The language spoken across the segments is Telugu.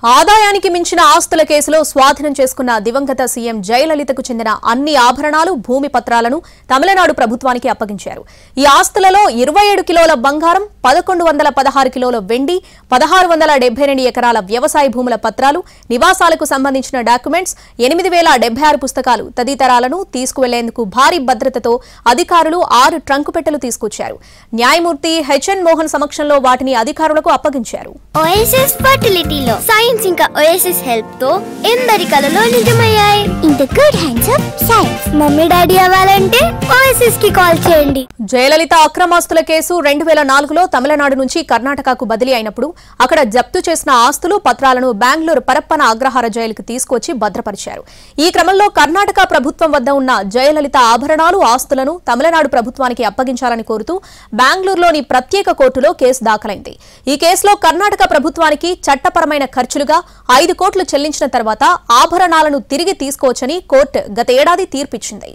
ఆదాయానికి మించిన ఆస్తుల కేసులో స్వాధీనం చేసుకున్న దివంగత సీఎం జయలలితకు చెందిన అన్ని ఆభరణాలు, భూమి పత్రాలను తమిళనాడు ప్రభుత్వానికి అప్పగించారు. ఈ ఆస్తులలో 27 కిలోల బంగారం, 1116 కిలోల వెండి, 1672 ఎకరాల వ్యవసాయ భూముల పత్రాలు, నివాసాలకు సంబంధించిన డాక్యుమెంట్స్, 8076 పుస్తకాలు తదితరాలను తీసుకువెళ్లేందుకు భారీ భద్రతతో అధికారులు 6 ట్రంకు పెట్టెలు తీసుకొచ్చారు. న్యాయమూర్తి హెచ్ఎన్ మోహన్ సమక్షంలో వాటిని అధికారులకు అప్పగించారు. ఓఎస్ఎస్ ఫర్టిలిటీలో సైన్స్ ఇంకా ఓఎస్ఎస్ హెల్ప్ తో ఎందరి కలలు నిజమయ్యాయి. In the good hands of science. Mummy daddy అవ్వాలంటే ఓఎస్ఎస్ కి కాల్ చేయండి. జయలలిత అక్రమాస్తుల కేసు 2004లో తమిళనాడు నుంచి కర్ణాటకకు బదిలీ అయినప్పుడు అక్కడ జప్తు చేసిన ఆస్తులు, పత్రాలను బెంగళూరు పరప్పన అగ్రహార జైలుకు తీసుకొచ్చి భద్రపరిచారు. ఈ క్రమంలో కర్ణాటక ప్రభుత్వం వద్ద ఉన్న జయలలిత ఆభరణాలు, ఆస్తులను తమిళనాడు ప్రభుత్వానికి అప్పగించాలని కోరుతూ బెంగళూరులోని ప్రత్యేక కోర్టులో కేసు దాఖలైంది. ఈ కేసులో కర్ణాటక ప్రభుత్వానికి చట్టపరమైన ఖర్చులుగా 5 కోట్లు చెల్లించిన తర్వాత ఆభరణాలను తిరిగి తీసుకోవచ్చని కోర్టు గత ఏడాది తీర్పిచ్చింది.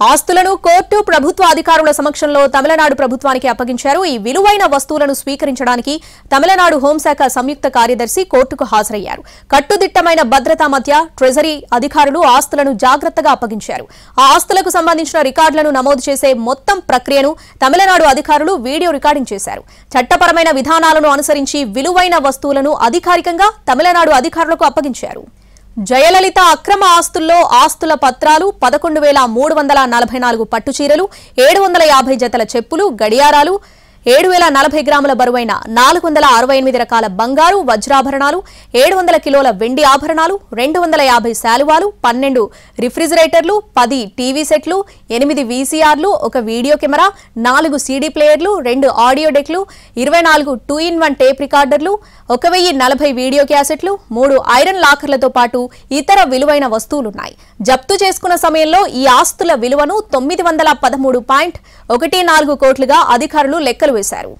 ఆస్తులను కోర్టు, ప్రభుత్వ అధికారుల సమక్షంలో తమిళనాడు ప్రభుత్వానికి అప్పగించారు. ఈ విలువైన వస్తువులను స్వీకరించడానికి తమిళనాడు హోంశాఖ సంయుక్త కార్యదర్శి కోర్టుకు హాజరయ్యారు. కట్టుదిట్టమైన భద్రతా మధ్య ట్రెజరీ అధికారులు ఆస్తులను జాగ్రత్తగా అప్పగించారు. ఆ ఆస్తులకు సంబంధించిన రికార్డులను నమోదు చేసే మొత్తం ప్రక్రియను తమిళనాడు అధికారులు వీడియో రికార్డింగ్ చేశారు. చట్టపరమైన విధానాలను అనుసరించి విలువైన వస్తువులను అధికారికంగా తమిళనాడు అధికారులకు అప్పగించారు. జయలలిత అక్రమ ఆస్తుల్లో ఆస్తుల పత్రాలు, 11,344 పట్టుచీరలు, 750 జతల చెప్పులు, గడియారాలు, 7,040 గ్రాముల బరువైన 468 రకాల బంగారు, వజ్రాభరణాలు, 700 కిలోల వెండి ఆభరణాలు, 250 శాలువాలు, 12 రిఫ్రిజిరేటర్లు, 10 టీవీ సెట్లు, 8 వీసీఆర్లు, 1 వీడియో కెమెరా, 4 సీడీ ప్లేయర్లు, 2 ఆడియో డెక్లు, 24 2-in-1 టేప్ రికార్డర్లు, 1040 వీడియో క్యాసెట్లు, 3 ఐరన్ లాకర్లతో పాటు ఇతర విలువైన వస్తువులున్నాయి. జప్తు చేసుకున్న సమయంలో ఈ ఆస్తుల విలువను 913.14 కోట్లుగా అధికారులు లెక్కలు వేశారు.